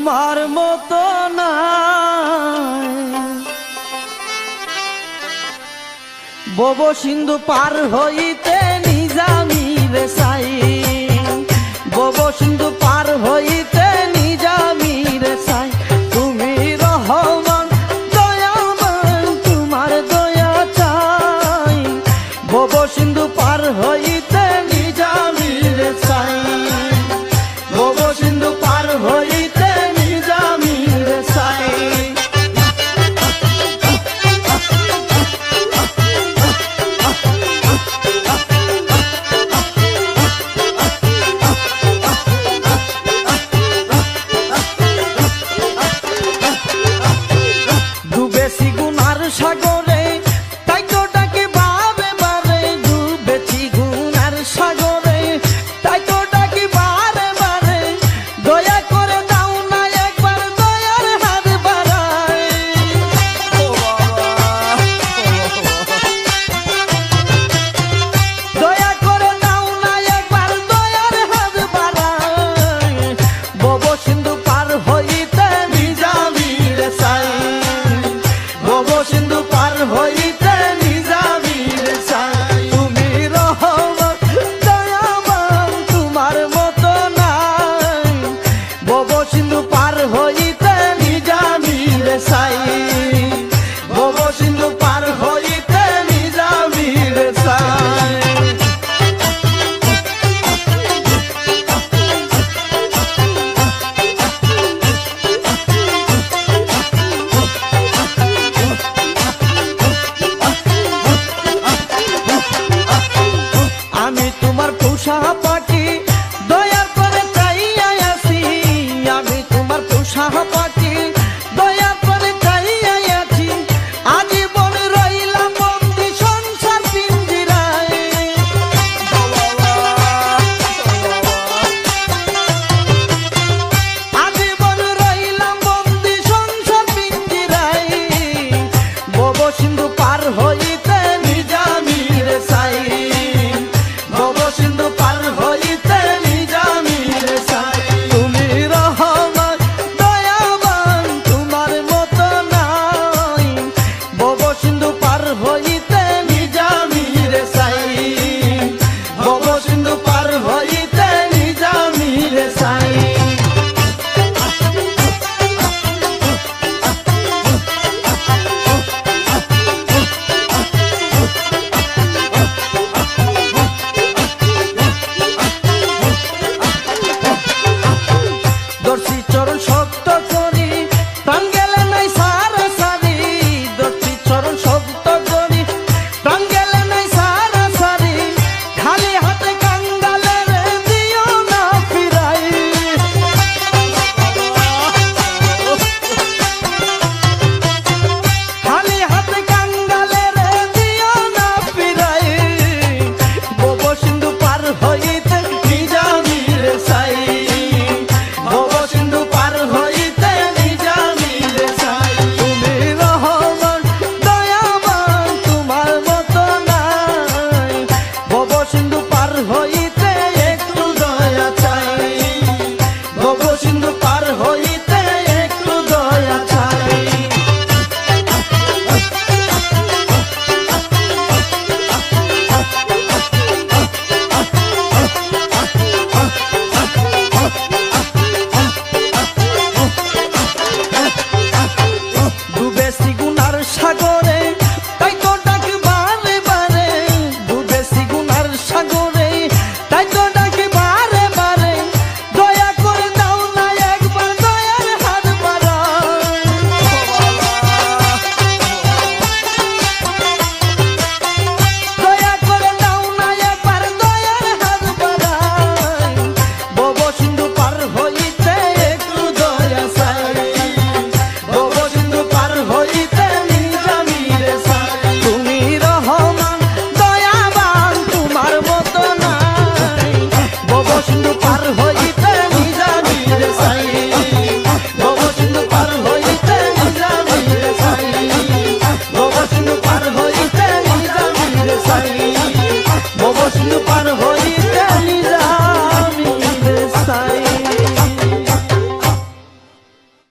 তোমার মতো না বব সিন্ধু পার হইতে নিজামি রে সাই বব সিন্ধু পার হইতে নিজামি রে সাই তুমি রহমান দয়াবান তোমার দয়া চাই বব সিন্ধু পার হইতে নিজামি রে সাই বব সিন্ধু পার হইতে নিজামি রে সাই ডুবেছি গুনার সাগরে তাই তো ডাকে বাবে বারে ডুবেছি গুনার সাগরে তাই তো ডাকি বারে বারে দয়া করে দাও না একবার দয়ার হাত বাড়ায় দয়া করে দাও না একবার দয়ার হাত বাড়ায় বব সিন্ধু পার হইতে নিজামি রে সাই বব সিন্ধু পার হইতে নিজামি রে সাই তুমি রহমান দয়াবান তোমার মতো নাই বব সিন্ধু পার হইতে নিজামি রে সাই বব সিন্ধু পার হইতে নিজামি রে সাই আমি তোমার পোষা পাখি দয়ার করে চাইয়া আছি আমি তোমার পোষা পাখি দয়ার করে চাইয়া আছি আজীবন রইলাম বন্দি সংসার পিঞ্জিরায় আজীবন রইলাম বন্দি সংসার পিঞ্জিরায় বব সিন্ধু পার হইতে নিজামি রে সাই বব সিন্ধু পার হইতে নিজামি রে সাই তুমি রহমান দয়াবান তোমার মতো নাই বব সিন্ধু পার হইতে নিজামি রে সাই বব সিন্ধু পার হইতে নিজামি রে সাই দর্শি চরণ শক্ত করি প্রাণ গেলে নাই সারা সারি দর্শি চরণ শক্ত করি প্রাণ গেলে নাই সারা সারি খালি হাতে কাঙ্গালে রে দিও না ফিরাই খালি হাতে কাঙ্গালে রে দিও না ফিরাই বব সিন্ধু পার হইতে নিজামি রে সাই বব সিন্ধু পার হইতে নিজামি রে সাই তুমি রহমান দয়াবান তোমার মতো নাই বব সিন্ধু পার হইতে একটু দয়া চাই বব সিন্ধু